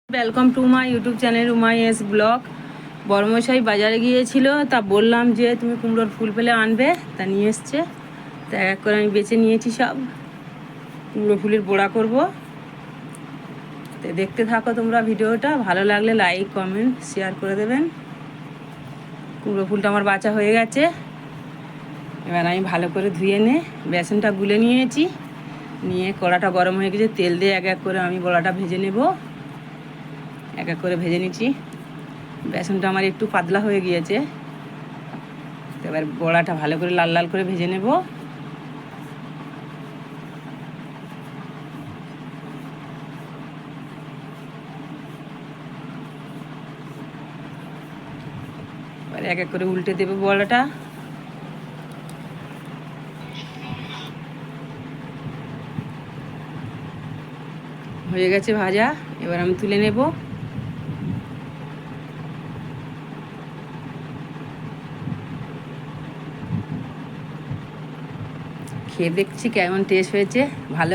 Welcome to my YouTube channel Umai's vlog. বড়মশাই বাজারে গিয়েছিল, তা বললাম যে তুমি কুমড়োর ফুল পেলে আনবে, তা নিয়ে এসছে। তা এক করে আমি বেছে নিয়েছি, সব কুমড়ো ফুলের বড়া করব। তো দেখতে থাকো তোমরা ভিডিওটা, ভালো লাগলে লাইক কমেন্ট শেয়ার করে দেবেন। কুমড়ো ফুলটা আমার বাছা হয়ে গেছে, এবার আমি ভালো করে ধুয়ে বেসনটা গুলে নিয়েছি। নিয়ে কড়াটা গরম হয়ে গেছে, তেল দিয়ে এক এক করে আমি বড়াটা ভেজে নেব। এক এক করে ভেজে নিচ্ছি। বেসনটা আমার একটু পাতলা হয়ে গিয়েছে, এবার বড়াটা ভালো করে লাল লাল করে ভেজে নেব। এবার এক এক করে উল্টে দেবো বড়াটা। হয়ে গেছে ভাজা, এবার আমি তুলে নেব। খেয়ে দেখছি কেমন টেস্ট হয়েছে। ভালো